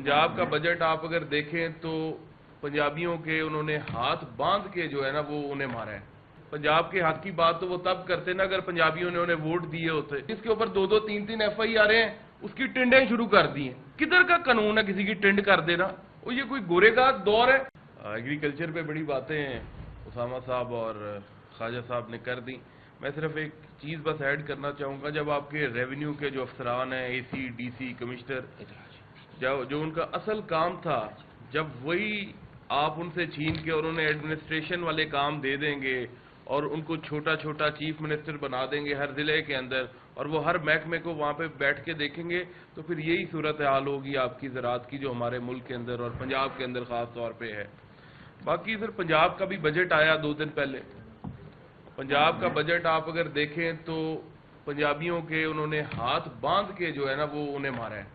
पंजाब का बजट आप अगर देखें तो पंजाबियों के उन्होंने हाथ बांध के जो है ना वो उन्हें मारा है। पंजाब के हक की बात तो वो तब करते ना अगर पंजाबियों ने उन्हें वोट दिए होते। इसके ऊपर 2-2, 3-3 FIR हैं, उसकी टिंडें शुरू कर दी हैं। किधर का कानून है किसी की टिंड कर देना? वो ये कोई गोरे का दौर है? एग्रीकल्चर पे बड़ी बातें उसामा साहब और ख्वाजा साहब ने कर दी। मैं सिर्फ एक चीज़ बस ऐड करना चाहूँगा, जब आपके रेवेन्यू के जो अफसरान हैं, AC, DC, कमिश्नर, जो उनका असल काम था, जब वही आप उनसे छीन के और उन्हें एडमिनिस्ट्रेशन वाले काम दे देंगे और उनको छोटा छोटा चीफ मिनिस्टर बना देंगे हर जिले के अंदर, और वो हर महकमे को वहाँ पे बैठ के देखेंगे, तो फिर यही सूरत हाल होगी आपकी ज़राअत की जो हमारे मुल्क के अंदर और पंजाब के अंदर ख़ास तौर पे है। बाकी सर पंजाब का भी बजट आया 2 दिन पहले। पंजाब का बजट आप अगर देखें तो पंजाबियों के उन्होंने हाथ बांध के जो है ना वो उन्हें मारा है।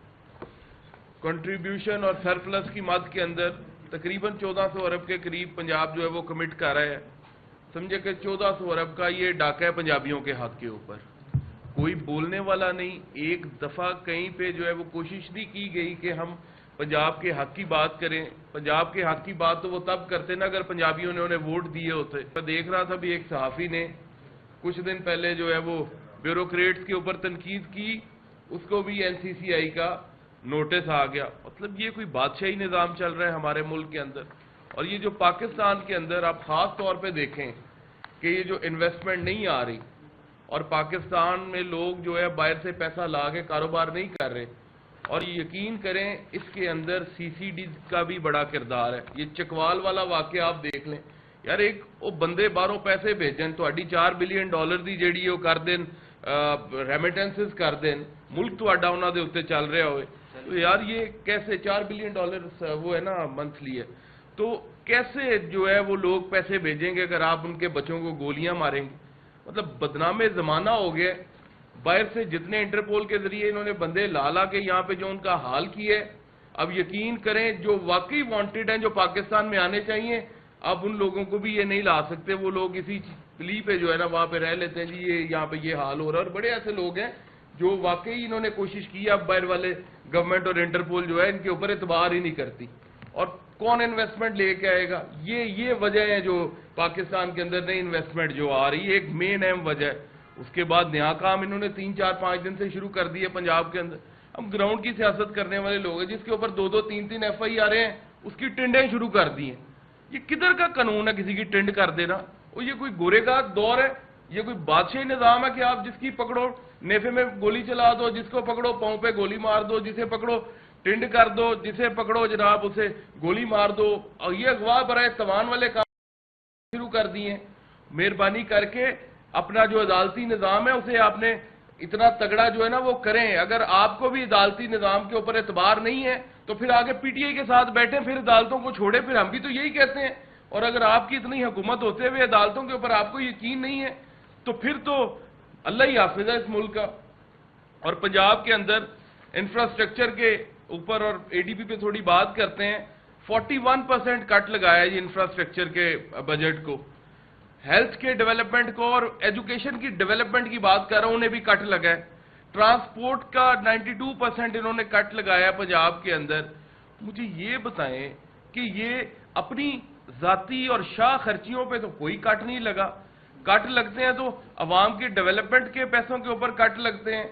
कंट्रीब्यूशन और सरप्लस की मद के अंदर तकरीबन 1400 अरब के करीब पंजाब जो है वो कमिट कर रहा है। समझे कि 1400 अरब का ये डाका है पंजाबियों के हक के ऊपर। कोई बोलने वाला नहीं, एक दफा कहीं पे जो है वो कोशिश नहीं की गई कि हम पंजाब के हक की बात करें। पंजाब के हक की बात तो वो तब करते ना अगर पंजाबियों ने उन्हें वोट दिए होते। मैं देख रहा था भी एक सहाफी ने कुछ दिन पहले जो है वो ब्यूरोक्रेट्स के ऊपर तनकीद की, उसको भी NCCI का नोटिस आ गया। मतलब ये कोई बादशाही निज़ाम चल रहा है हमारे मुल्क के अंदर। और ये जो पाकिस्तान के अंदर आप खास तौर पे देखें कि ये जो इन्वेस्टमेंट नहीं आ रही और पाकिस्तान में लोग जो है बाहर से पैसा ला के कारोबार नहीं कर रहे, और यकीन करें इसके अंदर CCD का भी बड़ा किरदार है। ये चकवाल वाला वाक़या आप देख लें यार, एक वो बंदे बाहरों पैसे भेजन तो $2.5 बिलियन की ਜਿਹੜੀ ਉਹ कर देन रेमिटेंसेस कर देन, मुल्क ਤੁਹਾਡਾ ਉਹਨਾਂ ਦੇ ਉੱਤੇ ਚੱਲ ਰਿਹਾ ਹੋਵੇ, तो यार ये कैसे $4 बिलियन वो है ना मंथली है, तो कैसे जो है वो लोग पैसे भेजेंगे अगर आप उनके बच्चों को गोलियां मारेंगे? मतलब बदनामे ज़माना हो गया। बाहर से जितने इंटरपोल के जरिए इन्होंने बंदे ला ला के यहाँ पे जो उनका हाल किया है, अब यकीन करें जो वाकई वांटेड हैं, जो पाकिस्तान में आने चाहिए, अब उन लोगों को भी ये नहीं ला सकते। वो लोग इसी प्ली पे जो है ना वहाँ पे रह लेते हैं, जी ये यहाँ पे ये हाल हो रहा है। और बड़े ऐसे लोग हैं जो वाकई इन्होंने कोशिश की, अब बाहर वाले गवर्नमेंट और इंटरपोल जो है इनके ऊपर एतबार ही नहीं करती। और कौन इन्वेस्टमेंट लेके आएगा? ये वजह है जो पाकिस्तान के अंदर नई इन्वेस्टमेंट जो आ रही है, एक मेन अहम वजह है। उसके बाद नया काम इन्होंने 3-4-5 दिन से शुरू कर दिए पंजाब के अंदर। हम ग्राउंड की सियासत करने वाले लोग हैं, जिसके ऊपर 2-2, 3-3 FIR हैं, उसकी टिंडें शुरू कर दी हैं। ये किधर का कानून है किसी की टिंड कर देना? और ये कोई गोरे का दौर है? ये कोई बादशाही निज़ाम है कि आप जिसकी पकड़ो नेफे में गोली चला दो, जिसको पकड़ो पाँव पे गोली मार दो, जिसे पकड़ो टिंड कर दो, जिसे पकड़ो जनाब उसे गोली मार दो? और ये अगवा बराए तवान वाले काम शुरू कर दिए हैं। मेहरबानी करके अपना जो अदालती निज़ाम है उसे आपने इतना तगड़ा जो है ना वो करें। अगर आपको भी अदालती निज़ाम के ऊपर एतबार नहीं है तो फिर आगे PTI के साथ बैठें, फिर अदालतों को छोड़े। फिर हम भी तो यही कहते हैं। और अगर आपकी इतनी हुकूमत होते हुए अदालतों के ऊपर आपको यकीन नहीं है तो फिर तो अल्लाह ही हाफिज है इस मुल्क का। और पंजाब के अंदर इंफ्रास्ट्रक्चर के ऊपर और ADB पे थोड़ी बात करते हैं। 41% कट लगाया है इंफ्रास्ट्रक्चर के बजट को। हेल्थ के डेवलपमेंट को और एजुकेशन की डेवलपमेंट की बात कर रहा हूं, उन्हें भी कट लगा है। ट्रांसपोर्ट का 92% इन्होंने कट लगाया पंजाब के अंदर। मुझे ये बताएं कि ये अपनी जाती और शाह खर्चियों पे तो कोई कट नहीं लगा। कट लगते हैं तो अवाम के डेवलपमेंट के पैसों के ऊपर कट लगते हैं।